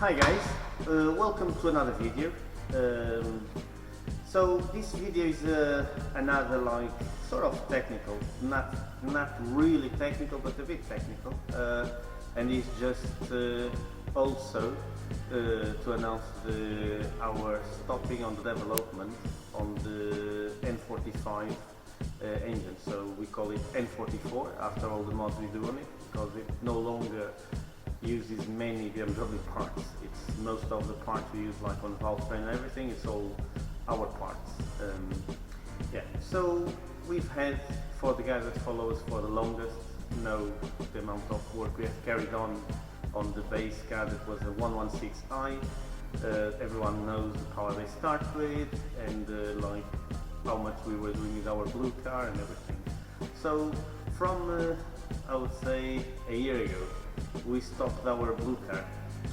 Hi guys, welcome to another video. So this video is another sort of technical, not really technical but a bit technical, and it's just also to announce our stopping on the development on the N45 engine. So we call it N44 after all the mods we do on it, because it no longer uses many BMW parts. It's most of the parts we use, like on valve train and everything, it's all our parts. Yeah, so we've had, for the guys that follow us for the longest, know the amount of work we have carried on the base car that was a 116i. Everyone knows the power they start with, and like how much we were doing with our blue car and everything. So from I would say a year ago, we stopped our blue car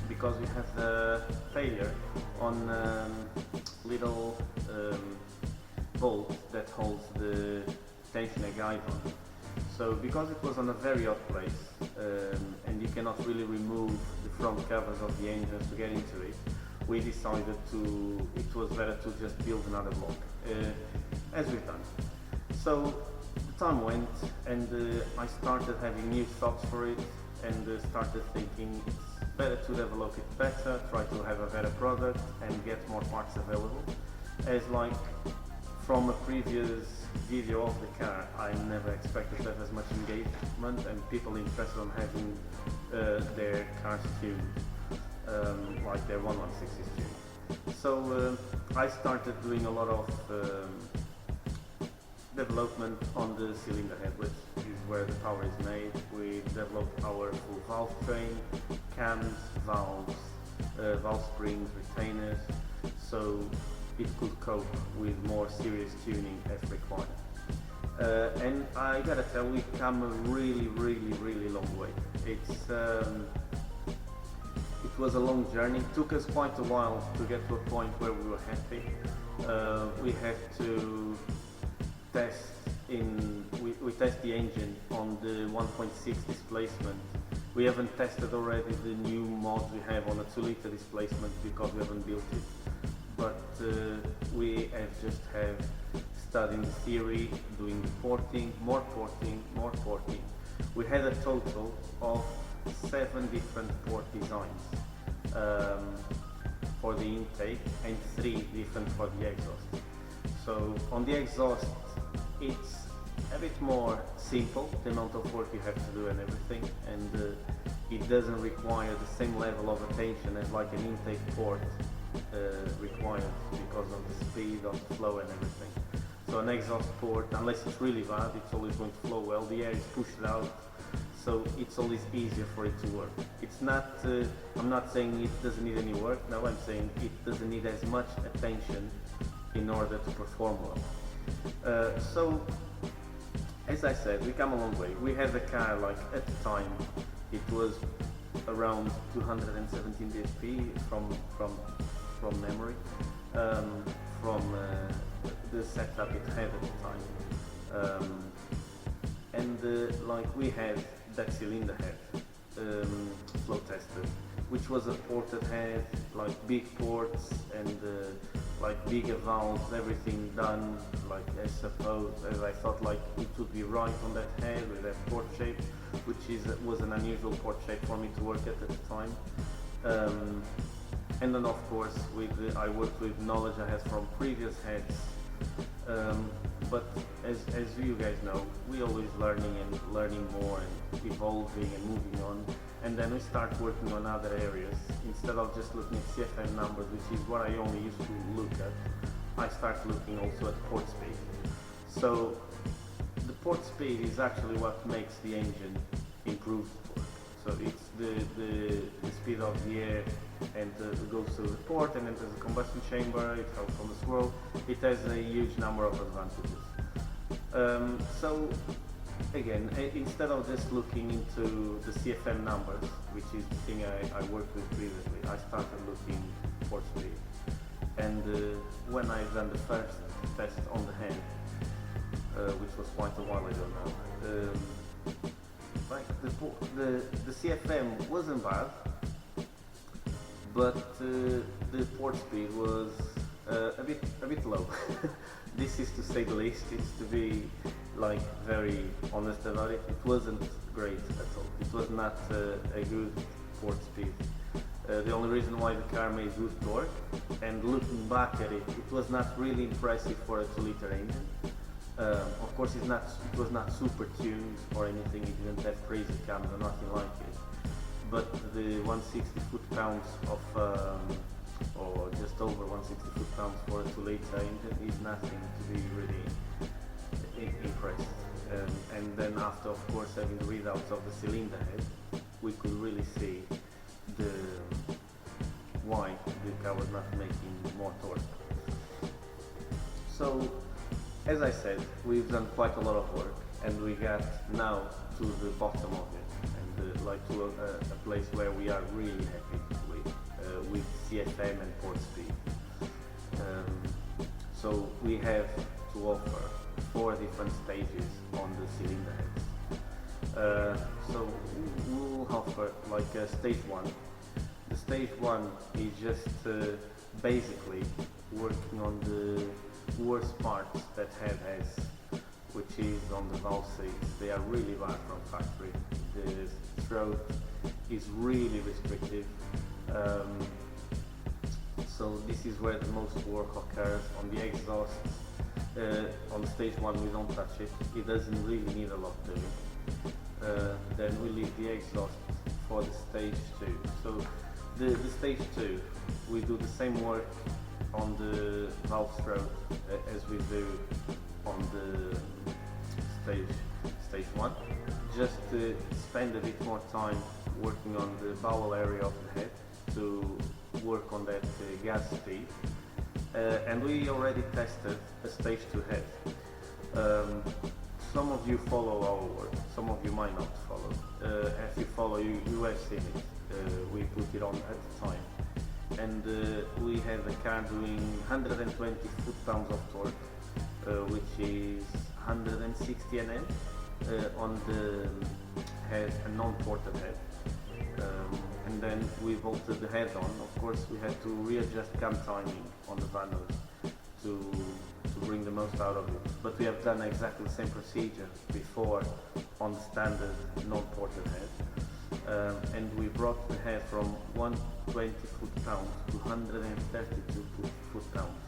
because we had a failure on little bolt that holds the tensioner guide on. So because it was on a very odd place, and you cannot really remove the front covers of the engines to get into it, we decided it was better to just build another block, as we've done. So the time went, and I started having new thoughts for it, and started thinking it's better to develop it better, try to have a better product and get more parts available. As like from a previous video of the car, I never expected to have as much engagement and people interested in having their cars tuned, like their 116s tuned. So I started doing a lot of development on the cylinder head, which is where the power is made. We developed our full valve train, cams, valves, valve springs, retainers, so it could cope with more serious tuning if required. And I gotta tell, we've come a really long way. It was a long journey. It took us quite a while to get to a point where we were happy. We had to we test the engine on the 1.6 displacement. We haven't tested already the new mods we have on a 2-liter displacement because we haven't built it, but we have studying the theory, doing the porting, more porting. We had a total of 7 different port designs for the intake and 3 different for the exhaust. So on the exhaust, it's a bit more simple, the amount of work you have to do and everything, and it doesn't require the same level of attention as like an intake port requires, because of the speed of the flow and everything. So an exhaust port, unless it's really bad, it's always going to flow well, the air is pushed out, so it's always easier for it to work. It's not, I'm not saying it doesn't need any work, no, I'm saying it doesn't need as much attention in order to perform well. So, as I said, we come a long way. We had the car, like at the time, it was around 217 bhp from memory, from the setup it had at the time, and like we had that cylinder head flow tested, which was a ported head, like big ports and like bigger valves, everything done like as I thought like it would be right on that head with that port shape, which was an unusual port shape for me to work at the time. And then of course I worked with knowledge I had from previous heads, but as you guys know, we always learning more and evolving and moving on, and then we start working on other areas. Instead of just looking at CFM numbers, which is what I only used to look at, I start looking also at port speed. So the port speed is actually what makes the engine improve torque. So it's the speed of the air, and it goes through the port and enters the combustion chamber, it helps on the swirl, it has a huge number of advantages. So again, instead of just looking into the CFM numbers, which is the thing I worked with previously, I started looking port speed. And when I've done the first test on the hand, which was quite a while ago now, like the CFM wasn't bad, but the port speed was a bit low. This is to say the least. It's to be like very honest about it. It wasn't great at all. It was not a good port speed. The only reason why the car made good torque, and looking back at it, it was not really impressive for a 2-liter engine. Of course, it was not super tuned or anything. It didn't have crazy cams or nothing like it. But the 160 foot-pounds of, or just over 160 foot-pounds for a 2-liter engine is nothing to be really impressed. And then after, of course, having the readouts of the cylinder head, we could really see why the car was not making more torque. So, as I said, we've done quite a lot of work, and we got now to the bottom of it, and like to a place where we are really happy with CFM and port speed. So we have to offer 4 different stages on the cylinder heads. So we'll offer like a stage 1. The stage 1 is just basically working on the worst parts that head has, which is on the valve seats. They are really bad from factory. The throat is really restrictive. So this is where the most work occurs. On the exhaust, on stage 1 we don't touch it. It doesn't really need a lot doing. Then we leave the exhaust for the stage 2. So the stage 2, we do the same work on the valve throat as we do on the stage 1, just to spend a bit more time working on the bowel area of the head to work on that gas speed. And we already tested a stage 2 head. Some of you follow our work, some of you might not follow. If you follow, you have seen it. We put it on at the time. And we have a car doing 120 foot-pounds of torque, which is 160 Nm on the head, a non-ported head. And then we bolted the head on. Of course, we had to readjust cam timing on the vanos to bring the most out of it. But we have done exactly the same procedure before on the standard non-ported head. And we brought the head from 120 foot-pounds to 132 foot-pounds,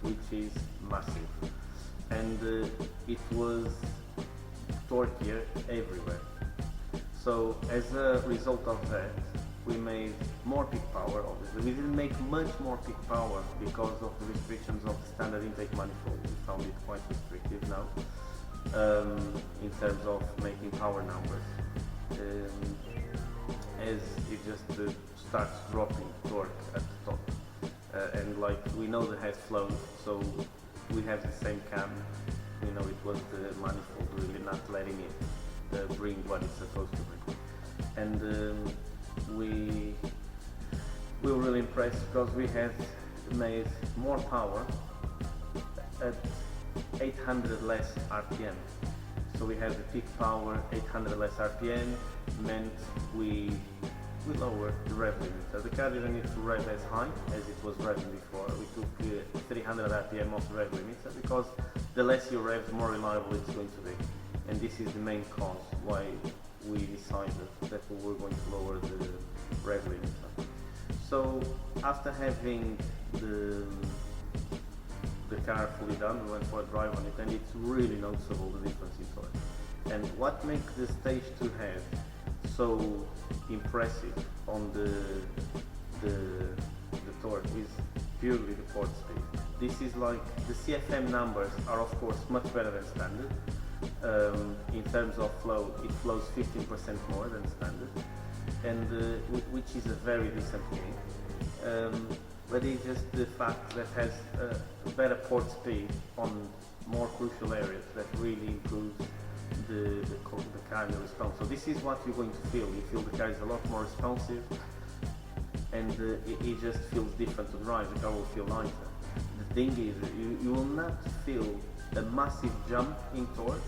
which is massive. And it was torquier everywhere. So as a result of that, we made more peak power. Obviously, we didn't make much more peak power because of the restrictions of the standard intake manifold. We found it quite restrictive now in terms of making power numbers. As it just starts dropping torque at the top, and like we know the head flows, so we have the same cam. We know it was the manifold really not letting it bring what it's supposed to bring, and we were really impressed because we had made more power at 800 less RPM. So we have the peak power, 800 less RPM, meant we lowered the rev limiter. The car didn't need to rev as high as it was revving before. We took 300 RPM off the rev limiter because the less you rev, the more reliable it's going to be. And this is the main cause why we decided that we were going to lower the rev limiter. So after having the car fully done, we went for a drive on it, and it's really noticeable the difference in torque. And what makes the stage 2 head so impressive on the torque is purely the port speed. This is like, the CFM numbers are of course much better than standard. In terms of flow, it flows 15% more than standard, and which is a very decent gain. But it's just the fact that has a better port speed on more crucial areas that really improves the car and the response. So this is what you're going to feel. You feel the car is a lot more responsive, and it just feels different to drive. The car will feel lighter. The thing is, you will not feel a massive jump in torque.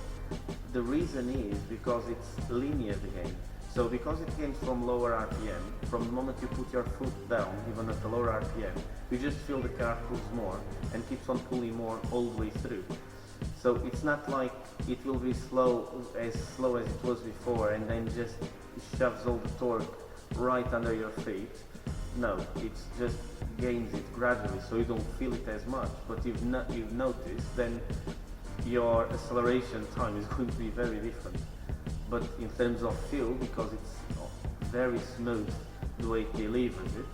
The reason is because it's linear, the gain. So because it came from lower RPM, from the moment you put your foot down, even at the lower RPM, you just feel the car pulls more and keeps on pulling more all the way through. So it's not like it will be slow as it was before and then just shoves all the torque right under your feet. No, it just gains it gradually, so you don't feel it as much. But you've noticed then your acceleration time is going to be very different. But in terms of feel, because it's very smooth the way it delivers it,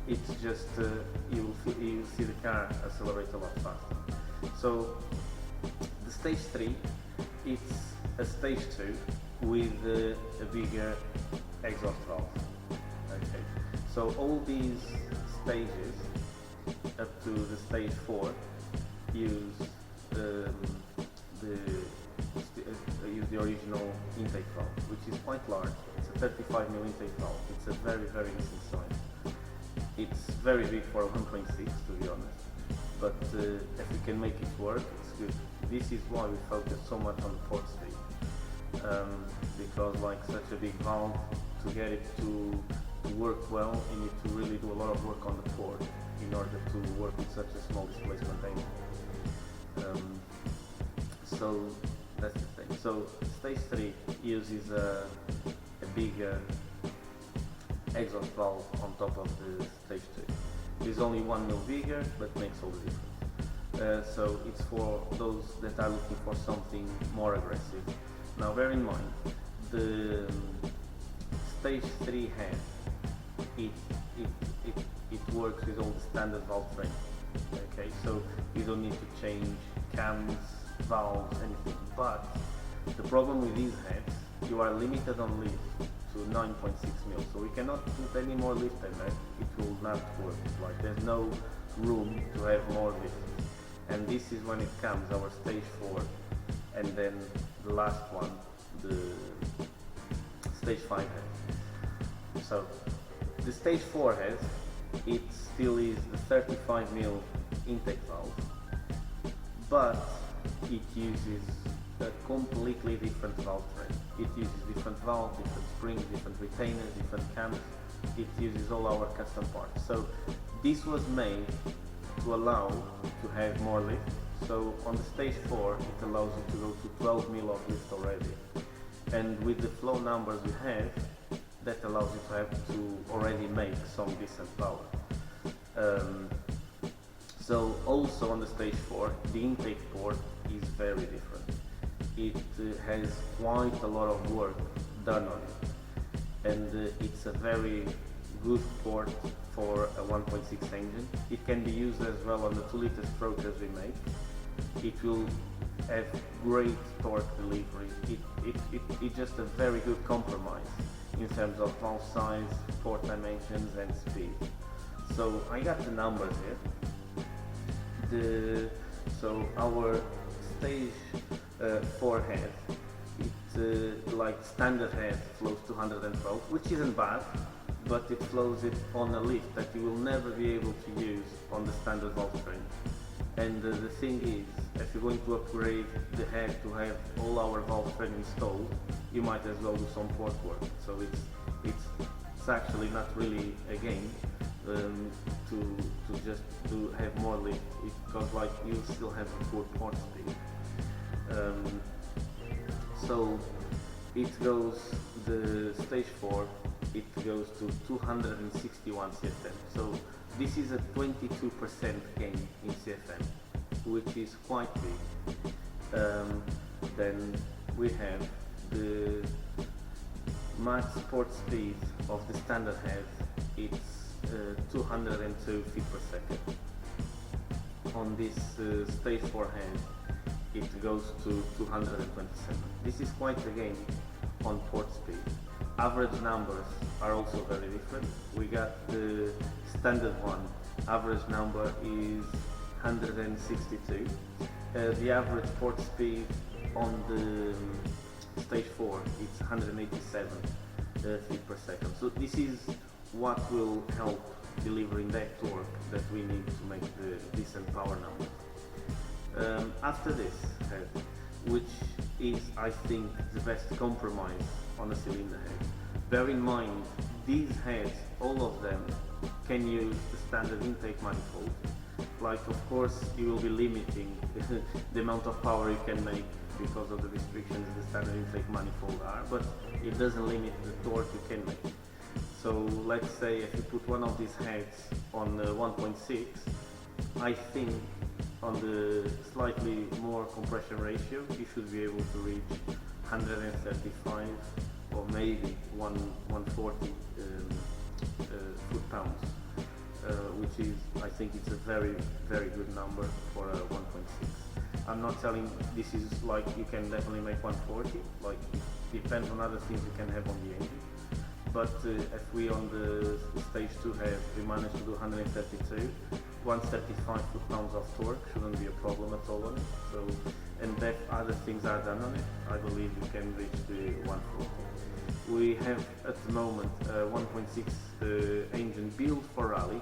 it's just you see the car accelerate a lot faster. So the stage 3, it's a stage 2 with a bigger exhaust valve. Okay, so all these stages up to the stage 4 use the original intake valve, which is quite large. It's a 35mm intake valve. It's a very decent size. It's very big for a 1.6, to be honest, but if we can make it work, it's good. This is why we focus so much on the port speed, because like such a big valve, to get it to work well, you need to really do a lot of work on the port in order to work with such a small displacement angle. So that's the thing. So stage 3 uses a bigger exhaust valve on top of the stage 2. It's only 1 mil bigger, but makes all the difference. So it's for those that are looking for something more aggressive. Now bear in mind, the stage 3 head, it works with all the standard valve frame. Okay, so you don't need to change cams, valves, anything. But the problem with these heads, you are limited on lift to 9.6 mil. So we cannot put any more lift than that. It will not work. Like there's no room to have more lift. And this is when it comes our stage 4, and then the last one, the stage 5 head. So the stage 4 head, it still is the 35mm intake valve, but it uses a completely different valve frame. It uses different valves, different springs, different retainers, different cams. It uses all our custom parts. So this was made to allow to have more lift. So on the stage 4, it allows you to go to 12 mil of lift already. And with the flow numbers we have, that allows you to have to already make some decent power. So also on the stage 4, the intake port is very different. It has quite a lot of work done on it, and it's a very good port for a 1.6 engine. It can be used as well on the 2-liter strokers we make. It will have great torque delivery. It's just a very good compromise in terms of valve size, port dimensions and speed. So I got the numbers here. So our stage 4 head, it like standard head flows to 112, which isn't bad, but it flows it on a lift that you will never be able to use on the standard valve frame. And the thing is, if you're going to upgrade the head to have all our valve frame installed, you might as well do some port work. So it's actually not really a game to just have more lift, because like you still have a poor port speed. So it goes, the stage 4, it goes to 261 CFM. So this is a 22% gain in CFM, which is quite big. Then we have the max port speed of the standard head. It's 202 feet per second. On this stage 4 head, it goes to 227. This is quite a gain on port speed. Average numbers are also very different. We got the standard one, average number is 162. The average port speed on the stage 4 is 187 feet per second. So this is what will help delivering that torque that we need to make the decent power number. After this, which is, I think, the best compromise on a cylinder head. Bear in mind, these heads, all of them, can use the standard intake manifold. Like, of course, you will be limiting the amount of power you can make because of the restrictions the standard intake manifold are, but it doesn't limit the torque you can make. So let's say if you put one of these heads on 1.6, I think on the slightly more compression ratio you should be able to reach 135 or maybe 140 foot-pounds, which is, I think it's a very, very good number for a 1.6. I'm not telling this is like you can definitely make 140, like it depends on other things you can have on the engine. But if we on the stage 2 have, we managed to do 132, 135 foot-pounds of torque shouldn't be a problem at all on it. So, and if other things are done on it, I believe you can reach the 140. We have at the moment a 1.6 engine built for rally,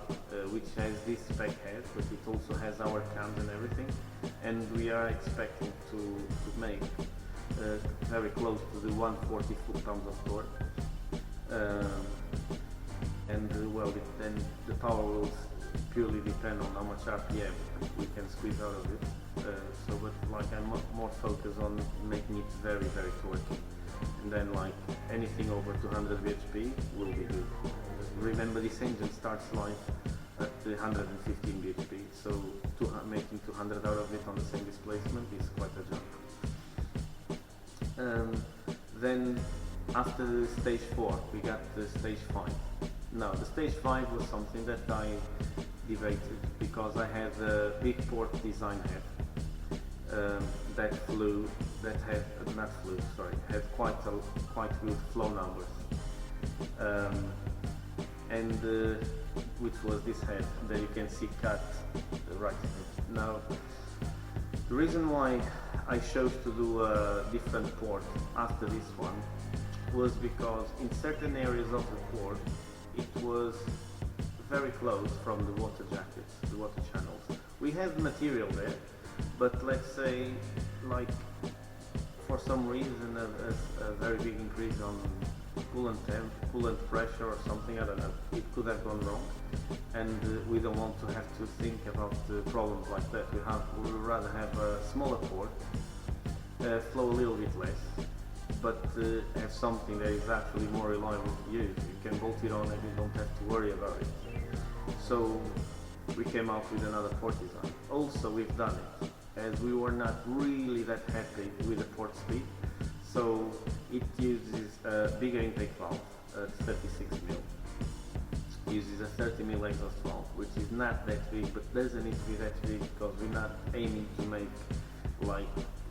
which has this spec head, but it also has our cams and everything, and we are expecting to make very close to the 140 foot-pounds of torque. Well, then the power will purely depend on how much RPM we can squeeze out of it. But like I'm more focused on making it very, very torquey. And then like anything over 200 bhp will be good. Remember, this engine starts life at 115 bhp, so making 200 out of it on the same displacement is quite a jump. Then after the stage 4 we got the stage 5. Now the stage 5 was something that I debated because I had a big port design head had quite good flow numbers, which was this head that you can see cut right here. Now the reason why I chose to do a different port after this one was because in certain areas of the port it was very close from the water jackets, the water channels. We have material there, but let's say like for some reason a very big increase on coolant pressure or something, I don't know, it could have gone wrong, and we don't want to have to think about problems like that. We would rather have a smaller port, flow a little bit less, but have something that is actually more reliable to use. You can bolt it on and you don't have to worry about it. So we came out with another port design. Also, we've done it as we were not really that happy with the port speed, so it uses a bigger intake valve at 36mm. Uses a 30mm exhaust valve, which is not that big, but doesn't need to be that big because we're not aiming to make like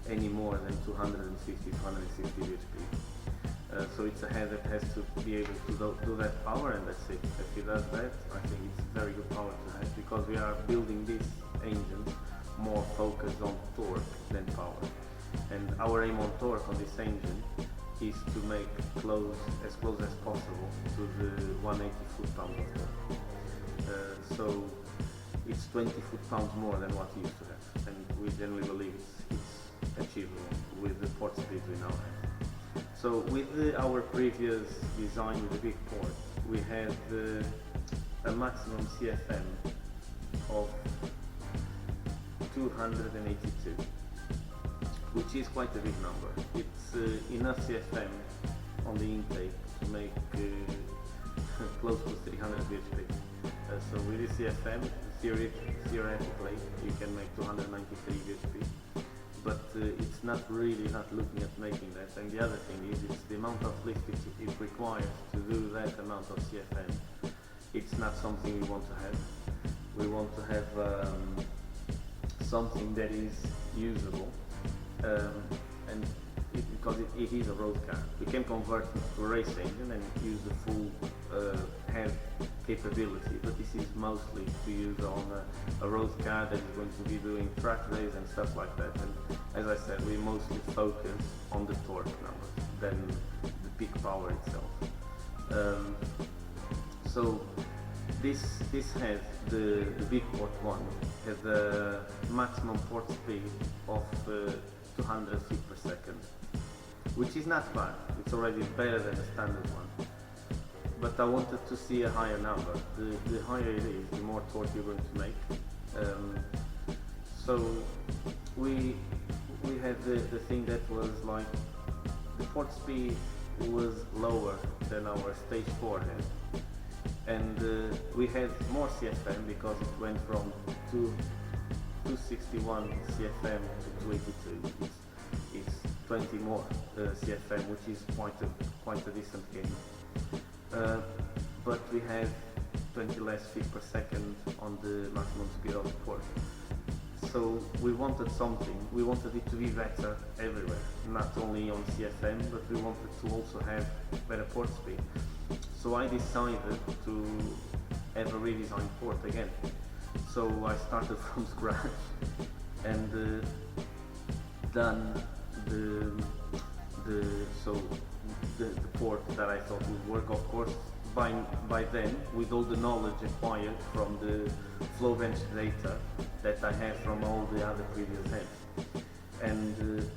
any more than 250 to 160 bhp. So it's a head that has to be able to do that power, and that's it. If it does that, I think it's very good power to have, because we are building this engine more focused on torque than power. And our aim on torque on this engine is to make as close as possible to the 180 foot-pounds of torque. So it's 20 foot-pounds more than what we used to have, and we generally believe it's achievable with the port speed we now have. So with our previous design with the big port, we had a maximum CFM of 282, which is quite a big number. It's enough CFM on the intake to make close to 300 bhp. So with this CFM, theoretically, you can make 293 bhp. But it's not looking at making that. And the other thing is, it's the amount of lift it requires to do that amount of CFM. It's not something we want to have. We want to have something that is usable, and because it is a road car. We can convert it to a race engine and use the full head capability, but this is mostly to use on a road car that is going to be doing track days and stuff like that. And as I said, we mostly focus on the torque numbers than the peak power itself. So this has the big port one has a maximum port speed of 250 which is not bad. It's already better than the standard one. But I wanted to see a higher number. The higher it is, the more torque you're going to make. So we had the thing that was like the port speed was lower than our stage 4 had, and we had more CFM because it went from 261 CFM to 282. It's 20 more CFM, which is quite a decent gain. But we had 20 less feet per second on the maximum speed of the port. So we wanted something, we wanted it to be better everywhere, not only on CFM, but we wanted to also have better port speed. So I decided to have a redesigned port again. So I started from scratch and done the port that I thought would work, of course. By then, with all the knowledge acquired from the flow bench data that I have from all the other previous heads, and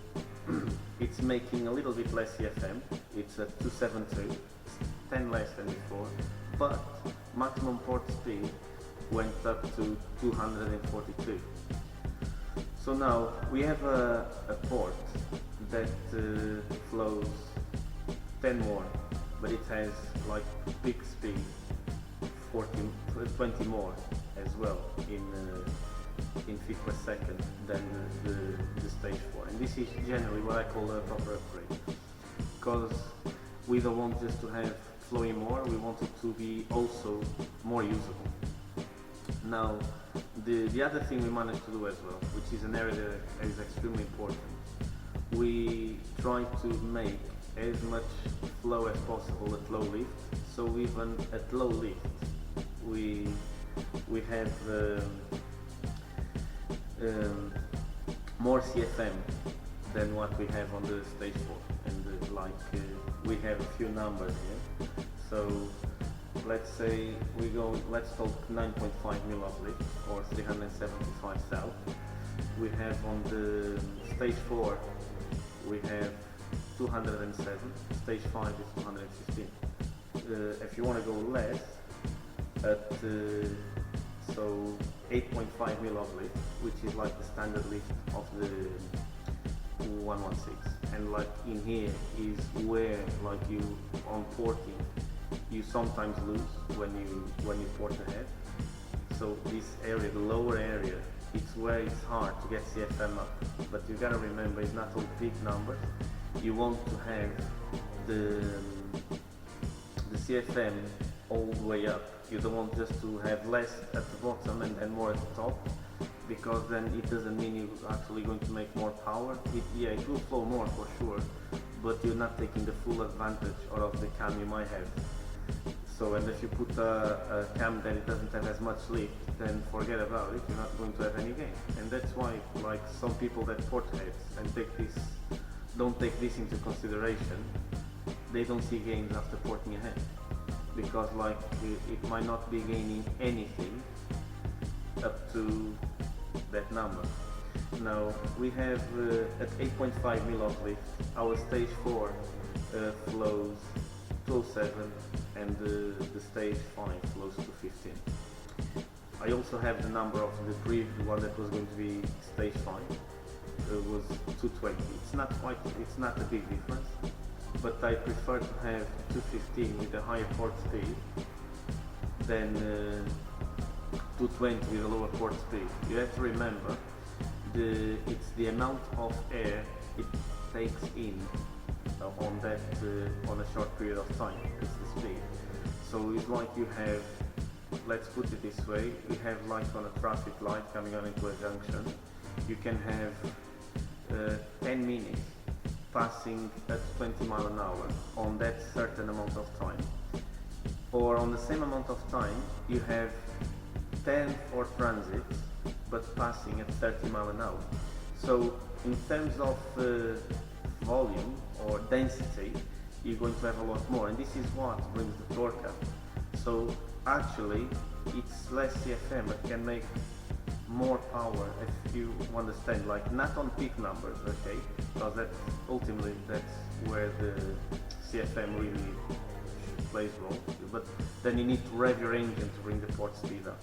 it's making a little bit less CFM. It's at 272, 10 less than before, but maximum port speed went up to 242. So now we have a port that flows 10 more, but it has like peak speed 20 more as well in feet per second than the stage 4. And this is generally what I call a proper upgrade, because we don't want just to have flowing more, we want it to be also more usable. Now the other thing we managed to do as well, which is an area that is extremely important, we try to make as much flow as possible at low lift. So even at low lift we have more CFM than what we have on the stage 4, and we have a few numbers here. So let's say let's talk 9.5 mil of lift or 375 south. We have on the stage 4 we have 207, stage 5 is 215. If you want to go less, at so 8.5 mil of lift, which is like the standard lift of the 116, and like in here is where like you on porting you sometimes lose when you port ahead. So this area, the lower area, it's where it's hard to get CFM up, but you gotta remember it's not all big numbers. You want to have the CFM all the way up. You don't want just to have less at the bottom and then more at the top, because then it doesn't mean you're actually going to make more power. It will flow more for sure, but you're not taking the full advantage out of the cam you might have. So, and if you put a cam that it doesn't have as much lift, then forget about it, you're not going to have any gain. And that's why like some people that port heads and don't take this into consideration, they don't see gains after porting ahead, because like it might not be gaining anything up to that number. Now we have at 8.5 mil of lift, our stage 4 flows 207 and the stage 5 flows to 15. I also have the number of the previous one that was going to be stage 5. Was 220. It's not a big difference, but I prefer to have 215 with a higher port speed than 220 with a lower port speed. You have to remember it's the amount of air it takes in on a short period of time. It's the speed. So it's like you have, let's put it this way, we have like on a traffic light coming on into a junction, you can have 10 minutes passing at 20 miles an hour on that certain amount of time, or on the same amount of time you have 10 for transit but passing at 30 miles an hour. So in terms of volume or density, you're going to have a lot more, and this is what brings the torque up. So actually it's less CFM but can make more power, if you understand, like not on peak numbers, okay, because that ultimately that's where the CFM really plays role, but then you need to rev your engine to bring the port speed up,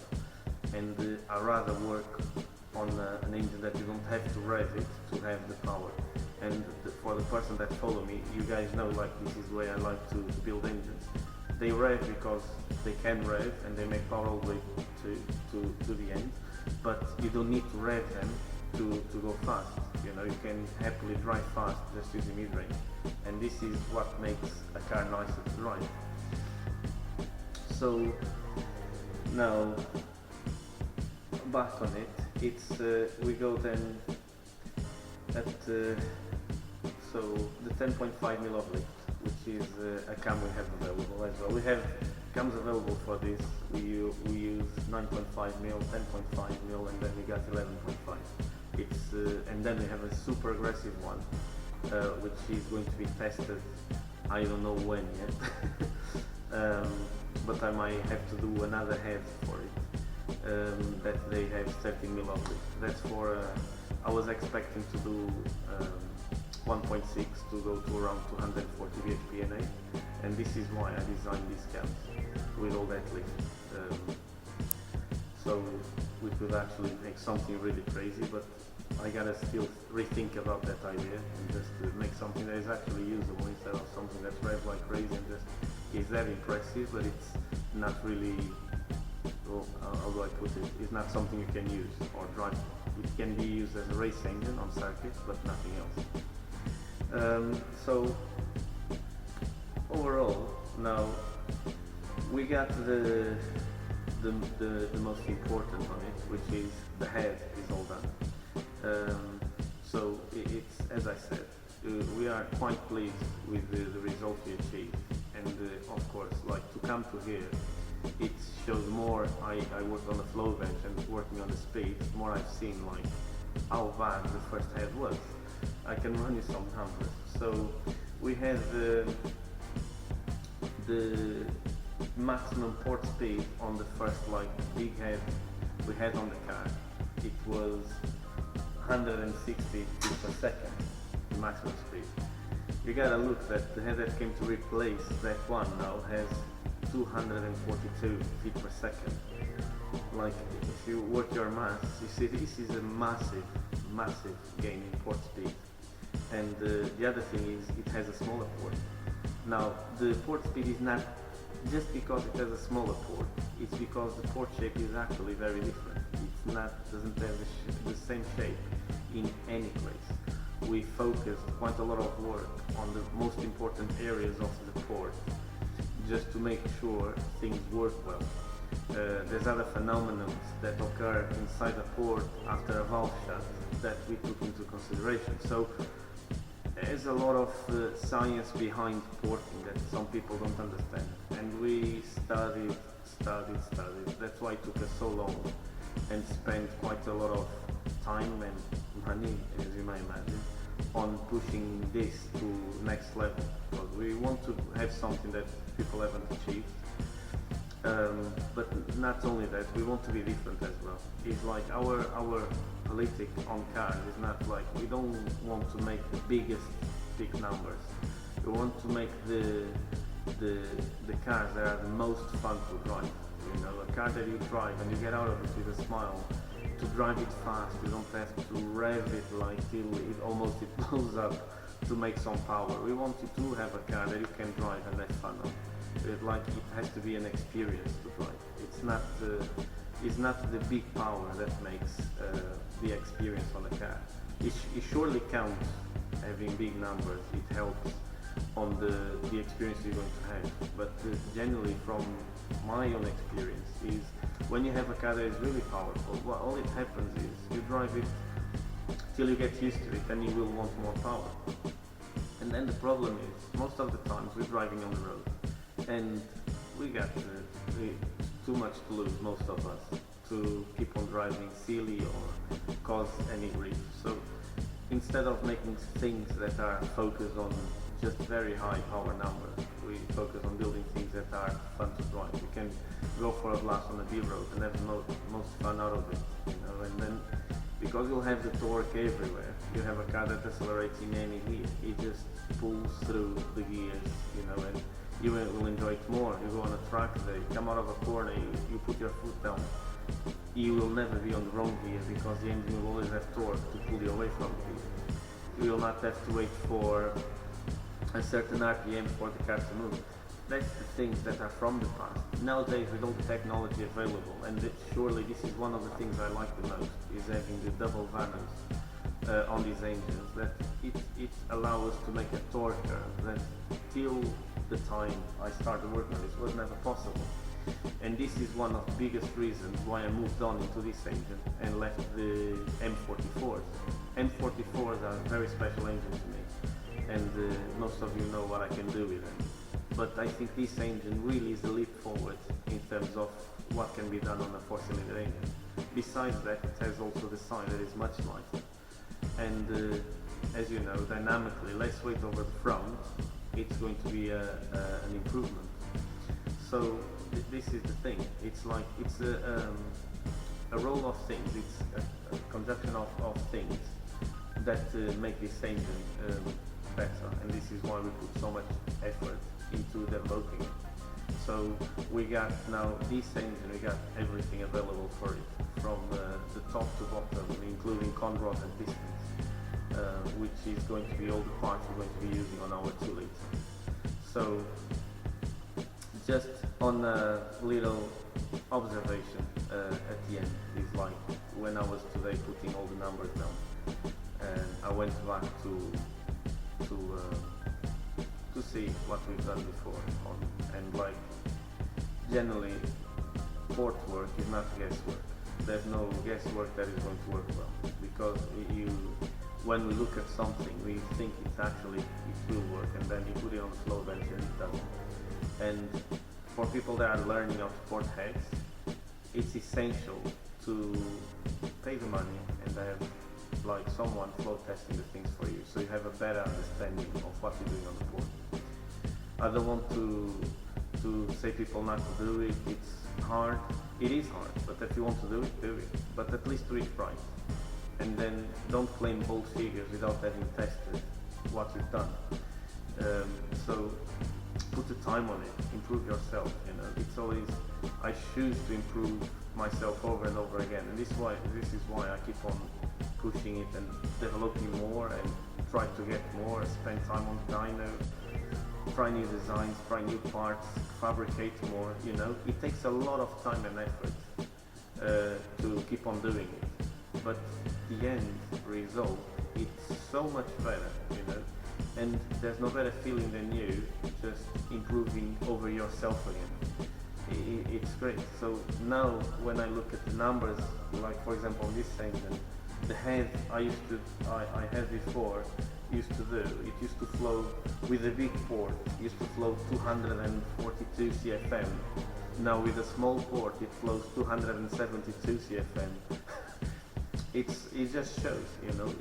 and I rather work on an engine that you don't have to rev it to have the power. And for the person that follow me, you guys know, like, this is the way I like to build engines. They rev because they can rev and they make power all the way to the end, but you don't need to rev them to go fast. You know, you can happily drive fast just using mid-range, and this is what makes a car nicer to drive. So now back on it, it's we go then at so the 10.5mm of lift, which is a cam we have available as well. We have cams available for this. We use 9.5mm, 10.5mm, and then we got 11.5. It's and then we have a super aggressive one, which is going to be tested. I don't know when yet, but I might have to do another head for it. That they have 13mm of lift. That's for. I was expecting to do 1.6 to go to around 240 bhp NA, and this is why I designed these cams with all that lift. So we could actually make something really crazy, but I gotta still rethink about that idea and just make something that is actually usable instead of something that's rev like crazy and just is that impressive, but it's not really, well, how do I put it, it's not something you can use or drive. It can be used as a race engine on circuits, but nothing else. So overall, now we got the most important on it, which is the head is all done. So it's, as I said, we are quite pleased with the result we achieved, and of course, like, to come to here, it shows more. I worked on the flow bench and working on the speed, more I've seen like how bad the first head was. I can run you some numbers. So we had the maximum port speed on the first like big head we had on the car. It was 160 feet per second, the maximum speed. You gotta look that the head that came to replace that one now has 242 feet per second. Like, if you work your maths, you see this is a massive gain in port speed. And the other thing is it has a smaller port. Now the port speed is not just because it has a smaller port, it's because the port shape is actually very different. It's not, doesn't have the same shape in any place. We focused quite a lot of work on the most important areas of the port just to make sure things work well. There's other phenomena that occur inside the port after a valve shut that we took into consideration. So there's a lot of science behind porting that some people don't understand, and we studied. That's why it took us so long and spent quite a lot of time and money, as you might imagine, on pushing this to next level, because we want to have something that people haven't achieved. But not only that, we want to be different as well. It's like our politic on cars is not like, we don't want to make the biggest big numbers. We want to make the cars that are the most fun to drive. You know, a car that you drive and you get out of it with a smile. To drive it fast, you don't have to rev it like till it almost blows up to make some power. We want you to have a car that you can drive and have fun on. Like, it has to be an experience to drive. It's not the big power that makes the experience on a car. It surely counts having big numbers. It helps on the experience you're going to have. But generally, from my own experience, is when you have a car that is really powerful, well, all it happens is you drive it till you get used to it, and you will want more power. And then the problem is, most of the times we're driving on the road, and we got too much to lose, most of us, to keep on driving silly or cause any grief. So instead of making things that are focused on just very high power numbers, we focus on building things that are fun to drive. You can go for a blast on the B road and have the most fun out of it, you know. And then because you'll have the torque everywhere, you have a car that accelerates in any gear. It just pulls through the gears, you know, and you will enjoy it more. You go on a track day, come out of a corner, you put your foot down. You will never be on the wrong gear because the engine will always have torque to pull you away from the gear. You will not have to wait for a certain RPM for the car to move. That's the things that are from the past. Nowadays, with all the technology available, and surely this is one of the things I like the most, is having the double vanners on these engines, that it allows us to make a torque curve that till the time I started working on this was never possible. And this is one of the biggest reasons why I moved on into this engine and left the M44s. M44s are a very special engine to me, and most of you know what I can do with them. But I think this engine really is a leap forward in terms of what can be done on a 4-cylinder engine. Besides that, it has also the side that is much lighter. And as you know, dynamically, less weight over the front, it's going to be an improvement. So this is the thing. It's like, it's a roll of things. It's a conjunction of things that make this engine better. And this is why we put so much effort into developing it. So we got now this engine, we got everything available for it, from the top to bottom, including con rod and pistons, which is going to be all the parts we're going to be using on our 2 liter. So just on a little observation at the end is like when I was today putting all the numbers down, and I went back to see what we've done before and like generally port work is not guesswork. There's no guesswork that is going to work well, because when we look at something we think it will work, and then you put it on the flow bench and it doesn't. And for people that are learning how to port heads, it's essential to pay the money and have like someone flow testing the things for you, so you have a better understanding of what you're doing on the port. I don't want to say people not to do it. It's hard. It is hard, but if you want to do it, do it. But at least do it right. And then don't claim bold figures without having tested what you've done. So put the time on it. Improve yourself. You know, it's always, I choose to improve myself over and over again, and this is why I keep on pushing it and developing more and try to get more, spend time on dyno, try new designs, try new parts, fabricate more, you know. It takes a lot of time and effort to keep on doing it, but the end result, it's so much better, you know, and there's no better feeling than you just improving over yourself again. It's great. So now when I look at the numbers, like for example on this engine, the head I had before used to do, it used to flow with a big port, it used to flow 242 CFM. Now with a small port it flows 272 CFM. It just shows, you know,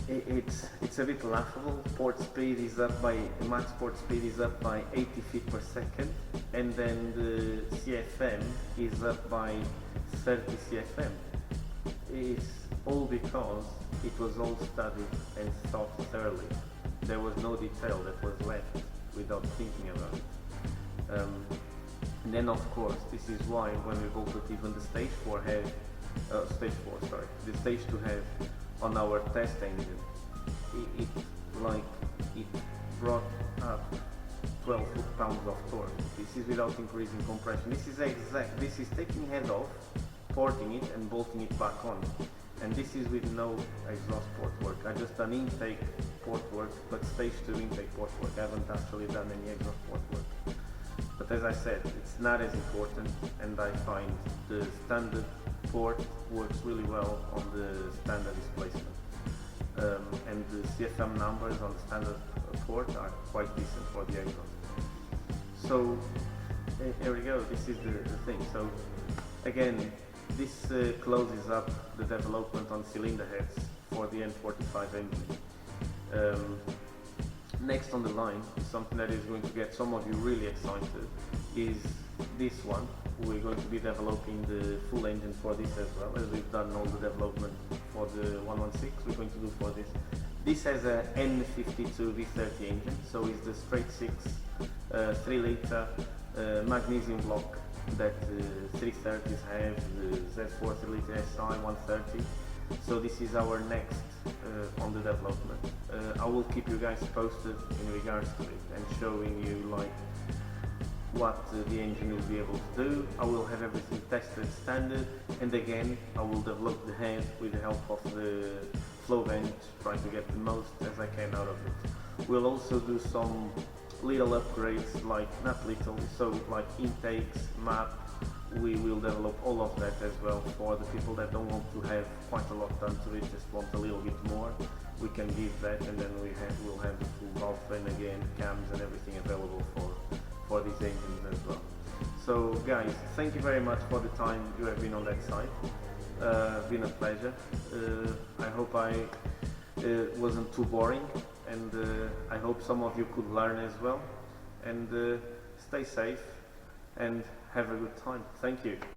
it's a bit laughable. Port speed is up by, max port speed is up by 80 feet per second, and then the CFM is up by 30 CFM. It's all because it was all studied and thought thoroughly. There was no detail that was left without thinking about it. And then of course, this is why when we bolted even the stage 4 head, the stage 2 head on our test engine, it brought up 12 foot-pounds of torque. This is without increasing compression. This is taking head off, porting it and bolting it back on. And this is with no exhaust port work. I just done intake port work, but stage 2 intake port work. I haven't actually done any exhaust port work. But as I said, it's not as important, and I find the standard port works really well on the standard displacement. And the CFM numbers on the standard port are quite decent for the exhaust. So here we go, this is the thing. So again, this closes up the development on cylinder heads for the N45 engine. Next on the line, something that is going to get some of you really excited, is this one. We're going to be developing the full engine for this as well, as we've done all the development for the 116, we're going to do for this. This has a N52 V30 engine, so it's the straight 6 3 litre magnesium block that 330s have, the Z4 3 litre SI 130. So this is our next on the development. I will keep you guys posted in regards to it and showing you like what the engine will be able to do. I will have everything tested standard, and again I will develop the head with the help of the flow vent, trying to get the most as I can out of it. We'll also do some little upgrades, like not little, so like intakes, map. We will develop all of that as well for the people that don't want to have quite a lot done to it, just want a little bit more. We can give that, and then we'll have the full valve train again, cams and everything available for these engines as well. So guys, thank you very much for the time you have been on that site. Been a pleasure. I hope I wasn't too boring, and I hope some of you could learn as well. And stay safe and have a good time. Thank you.